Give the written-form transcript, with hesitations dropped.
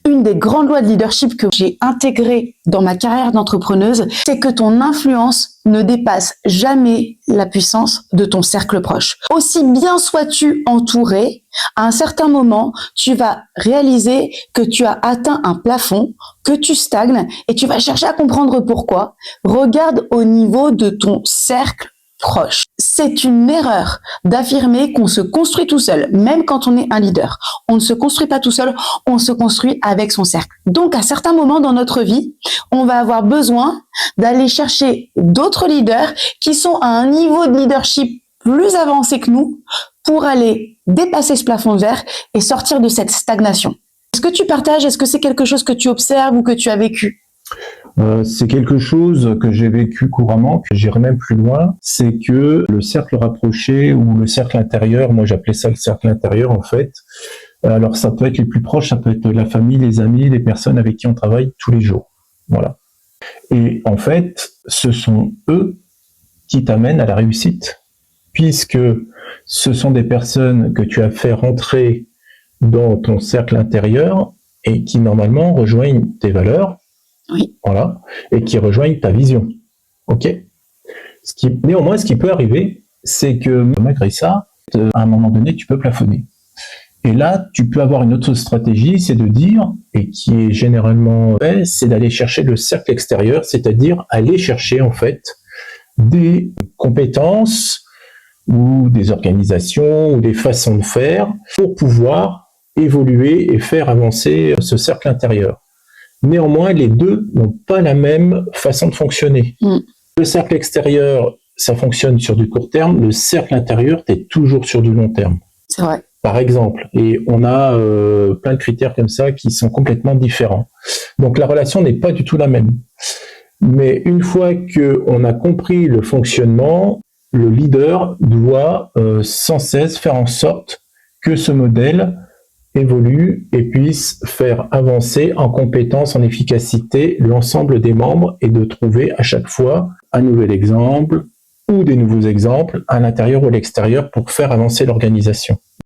Une des grandes lois de leadership que j'ai intégrées dans ma carrière d'entrepreneuse, c'est que ton influence ne dépasse jamais la puissance de ton cercle proche. Aussi bien sois-tu entouré, à un certain moment, tu vas réaliser que tu as atteint un plafond, que tu stagnes et tu vas chercher à comprendre pourquoi. Regarde au niveau de ton cercle proche. C'est une erreur d'affirmer qu'on se construit tout seul, même quand on est un leader. On ne se construit pas tout seul, on se construit avec son cercle. Donc, à certains moments dans notre vie, on va avoir besoin d'aller chercher d'autres leaders qui sont à un niveau de leadership plus avancé que nous pour aller dépasser ce plafond de verre et sortir de cette stagnation. Est-ce que tu partages? Est-ce que c'est quelque chose que tu observes ou que tu as vécu? C'est quelque chose que j'ai vécu couramment, que j'irai même plus loin, c'est que le cercle rapproché ou le cercle intérieur, moi j'appelais ça le cercle intérieur en fait, alors ça peut être les plus proches, ça peut être la famille, les amis, les personnes avec qui on travaille tous les jours. Voilà. Et en fait, ce sont eux qui t'amènent à la réussite, puisque ce sont des personnes que tu as fait rentrer dans ton cercle intérieur et qui normalement rejoignent tes valeurs. Oui. Voilà, et qui rejoignent ta vision. Ok. Néanmoins, ce qui peut arriver, c'est que malgré ça, à un moment donné, tu peux plafonner. Et là, tu peux avoir une autre stratégie, c'est de dire, et qui est généralement fait, c'est d'aller chercher le cercle extérieur, c'est-à-dire aller chercher en fait des compétences ou des organisations ou des façons de faire pour pouvoir évoluer et faire avancer ce cercle intérieur. Néanmoins, les deux n'ont pas la même façon de fonctionner. Le cercle extérieur, ça fonctionne sur du court terme. Le cercle intérieur, tu es toujours sur du long terme. C'est vrai. Par exemple. Et on a plein de critères comme ça qui sont complètement différents. Donc la relation n'est pas du tout la même. Mais une fois qu'on a compris le fonctionnement, le leader doit sans cesse faire en sorte que ce modèle évolue et puisse faire avancer en compétence, en efficacité l'ensemble des membres et de trouver à chaque fois un nouvel exemple ou des nouveaux exemples à l'intérieur ou à l'extérieur pour faire avancer l'organisation.